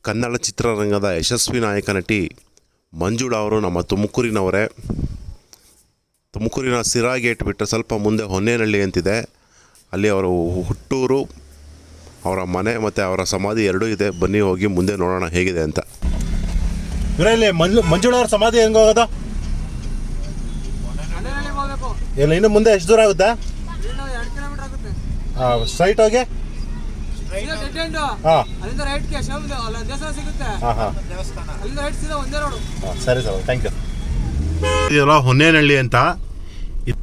ಕನ್ನಡ ಚಿತ್ರರಂಗದ ಯಶಸ್ವಿ ನಾಯಕ ನಟಿ ಮಂಜುಳಾ ಅವರು ನಮ್ಮ ತುಮಕೂರಿನವರೇ. ತುಮಕೂರಿನ ಸಿರಾ ಗೇಟ್ ಬಿಟ್ಟರೆ ಸ್ವಲ್ಪ ಮುಂದೆ ಹೊನ್ನೇನಹಳ್ಳಿ ಅಂತಿದೆ, ಅಲ್ಲಿ ಅವರು ಹುಟ್ಟೂರು, ಅವರ ಮನೆ ಮತ್ತು ಅವರ ಸಮಾಧಿ ಎರಡೂ ಇದೆ. ಬನ್ನಿ ಹೋಗಿ ಮುಂದೆ ನೋಡೋಣ ಹೇಗಿದೆ ಅಂತ. ಇವರಲ್ಲಿ ಮಂಜುಳಾ ಅವ್ರ ಸಮಾಧಿ ಹೆಂಗೆ ಹೋಗೋದು? ಇಲ್ಲ, ಇನ್ನು ಮುಂದೆ ಎಷ್ಟು ದೂರ ಆಗುತ್ತಾ? ಸ್ಟ್ರೈಟ್ ಹೋಗಿ ಸರಿ ಸರ್, ಥ್ಯಾಂಕ್ ಯು. ಇದೆಲ್ಲ ಹೊನ್ನೇನಹಳ್ಳಿ ಅಂತ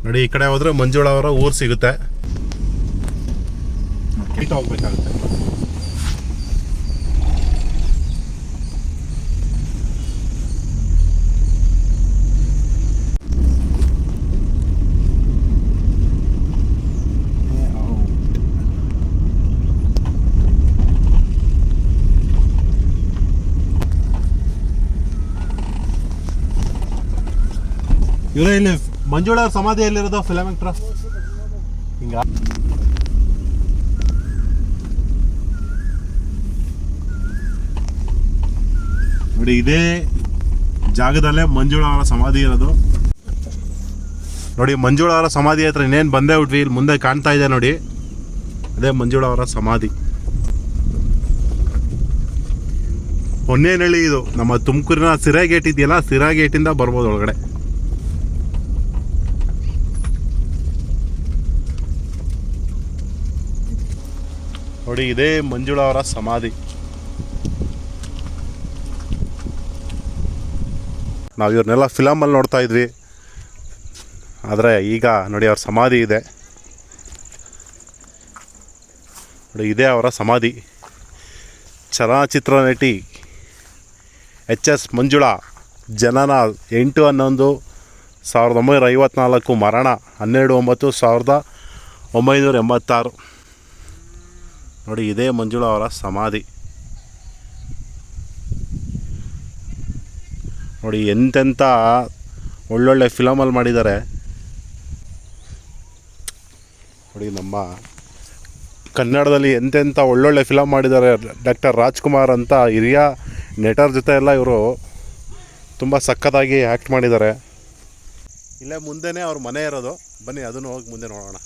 ನೋಡಿ. ಈ ಕಡೆ ಹೋದ್ರೆ ಮಂಜುಳಾ ಅವರ ಊರು ಸಿಗುತ್ತೆ. ಹೋಗ್ಬೇಕಾಗುತ್ತೆ. ಇವರೇ ಇಲ್ಲಿ ಮಂಜುಳಾ ಅವ್ರ ಸಮಾಧಿ ಎಲ್ಲಿರೋದು? ಫಿಲಮ್ ಆಕ್ಟ್ರ ಹಿಂಗ ನೋಡಿ, ಇದೇ ಜಾಗದಲ್ಲೇ ಮಂಜುಳಾ ಅವರ ಸಮಾಧಿ ಇರೋದು. ನೋಡಿ, ಮಂಜುಳಾ ಅವರ ಸಮಾಧಿ ಹತ್ರ ಇನ್ನೇನು ಬಂದೇ ಬಿಟ್ವಿ. ಇಲ್ಲಿ ಮುಂದೆ ಕಾಣ್ತಾ ಇದೆ ನೋಡಿ, ಅದೇ ಮಂಜುಳಾ ಅವರ ಸಮಾಧಿ. ಹೊನ್ನೇನಹಳ್ಳಿ ಇದು ನಮ್ಮ ತುಮಕೂರಿನ ಸಿರಾ ಗೇಟ್ ಇದೆಯಲ್ಲ, ಸಿರಾ ಗೇಟಿಂದ ಬರ್ಬೋದು ಒಳಗಡೆ. ನೋಡಿ, ಇದೇ ಮಂಜುಳಾ ಅವರ ಸಮಾಧಿ. ನಾವು ಇವ್ರನ್ನೆಲ್ಲ ಫಿಲಮಲ್ಲಿ ನೋಡ್ತಾ ಇದ್ವಿ, ಆದರೆ ಈಗ ನೋಡಿ ಅವ್ರ ಸಮಾಧಿ ಇದೆ. ನೋಡಿ, ಇದೇ ಅವರ ಸಮಾಧಿ. ಚಲನಚಿತ್ರ ನಟಿ ಎಚ್.ಎಸ್. ಮಂಜುಳಾ, ಜನನ 8/11/1954, ಮರಣ 12/9/1986. ನೋಡಿ, ಇದೇ ಮಂಜುಳಾ ಅವರ ಸಮಾಧಿ. ನೋಡಿ, ಎಂತೆಂಥ ಒಳ್ಳೊಳ್ಳೆ ಫಿಲಮಲ್ಲಿ ಮಾಡಿದ್ದಾರೆ ನೋಡಿ. ನಮ್ಮ ಕನ್ನಡದಲ್ಲಿ ಎಂತೆಂಥ ಒಳ್ಳೊಳ್ಳೆ ಫಿಲಮ್ ಮಾಡಿದ್ದಾರೆ. ಡಾಕ್ಟರ್ ರಾಜ್ಕುಮಾರ್ ಅಂತ ಹಿರಿಯ ನಟರ ಜೊತೆ ಎಲ್ಲ ಇವರು ತುಂಬ ಸಖತ್ತಾಗಿ ಆ್ಯಕ್ಟ್ ಮಾಡಿದ್ದಾರೆ. ಇಲ್ಲೇ ಮುಂದೆನೇ ಅವ್ರ ಮನೆ ಇರೋದು. ಬನ್ನಿ ಅದನ್ನು ಹೋಗಿ ಮುಂದೆ ನೋಡೋಣ.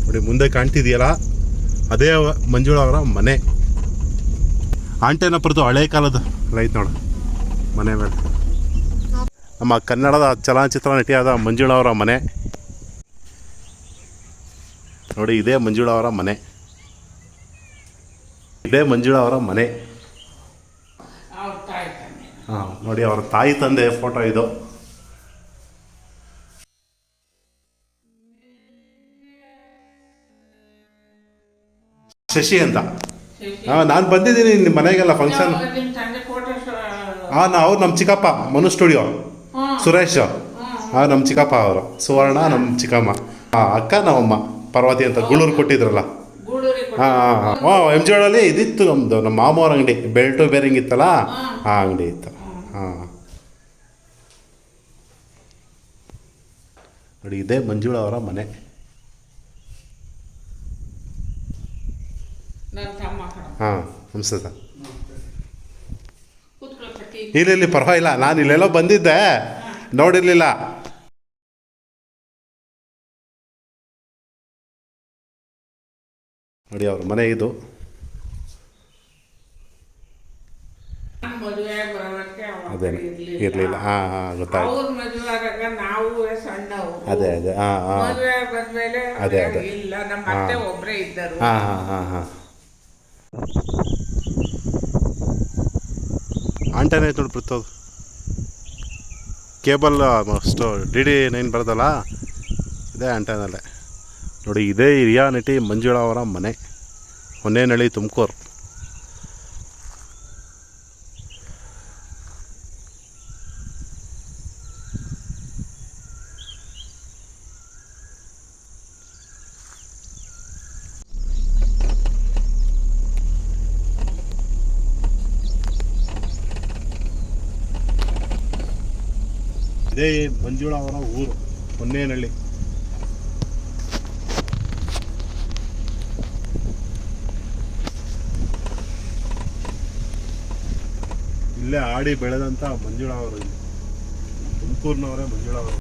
ನೋಡಿ, ಮುಂದೆ ಕಾಣ್ತಿದೆಯಲ್ಲ, ಅದೇ ಮಂಜುಳಾ ಅವರ ಮನೆ. ಆಂಟೆನಪುರದ್ದು ಹಳೆ ಕಾಲದ ರೈತ ನೋಡು ಮನೆ ಮೇಲೆ. ನಮ್ಮ ಕನ್ನಡದ ಚಲನಚಿತ್ರ ನಟಿಯಾದ ಮಂಜುಳಾ ಅವರ ಮನೆ ನೋಡಿ. ಇದೇ ಮಂಜುಳಾ ಅವರ ಮನೆ, ಇದೇ ಮಂಜುಳಾ ಅವರ ಮನೆ. ಹಾಂ, ನೋಡಿ, ಅವರ ತಾಯಿ ತಂದೆ ಫೋಟೋ ಇದು. ಶಶಿ ಅಂತ. ನಾನು ಬಂದಿದ್ದೀನಿ ನಿಮ್ಮ ಮನೆಗೆಲ್ಲ ಫಂಕ್ಷನ್. ಅವ್ರು ನಮ್ಮ ಚಿಕ್ಕಪ್ಪ, ಮನು ಸ್ಟುಡಿಯೋ, ಸುರೇಶ್. ನಮ್ಮ ಚಿಕ್ಕಪ್ಪ ಅವರು, ಸುವರ್ಣ ನಮ್ಮ ಚಿಕ್ಕಮ್ಮ. ಅಕ್ಕ ನಮ್ಮಮ್ಮ ಪಾರ್ವತಿ ಅಂತ ಗೂಳೂರು ಕೊಟ್ಟಿದ್ರಲ್ಲ. ಎಮ್ ಜಿ ರೋಡಲ್ಲಿ ಇದಿತ್ತು ನಮ್ಮದು, ನಮ್ಮ ಮಾಮೂರ ಅಂಗಡಿ, ಬೆಲ್ಟು ಬೇರಿಂಗ್ ಇತ್ತಲ್ಲ, ಆ ಅಂಗಡಿ ಇತ್ತು. ನೋಡಿ, ಇದೇ ಮಂಜುಳಾ ಅವರ ಮನೆ. ನಮಸ್ತೆ ಸರ್. ಇಲ್ಲಿ ಪರವಾಗಿಲ್ಲ, ನಾನು ಇಲ್ಲೆಲ್ಲೋ ಬಂದಿದ್ದೆ, ನೋಡಿರಲಿಲ್ಲ. ನೋಡಿ, ಅವ್ರ ಮನೆ ಇದು. ಅದೇ ಇರಲಿಲ್ಲ. ಗೊತ್ತಾಯ್ತು. ಅದೇ ಅದೇ ಅದೇ ಅದೇ ಆಂಟೆನ ಐತೆ ನೋಡಿ ಬರ್ತದೆ. ಕೇಬಲ್ ಅಷ್ಟು DD9 ಬರೋದಲ್ಲ, ಇದೇ ಆಂಟೆನಲ್ಲೇ. ನೋಡಿ, ಇದೇ ಹಿರಿಯ ನಟಿ ಮಂಜುಳಾ ಅವರ ಮನೆ, ಹೊನ್ನೇನಹಳ್ಳಿ, ತುಮಕೂರು. ಇದೇ ಮಂಜುಳಾ ಅವರ ಊರು, ಹೊನ್ನೇನಹಳ್ಳಿ. ಇಲ್ಲೇ ಆಡಿ ಬೆಳೆದಂಥ ಮಂಜುಳಾ ಅವರು, ತುಮಕೂರಿನವರೇ ಮಂಜುಳಾ ಅವರು.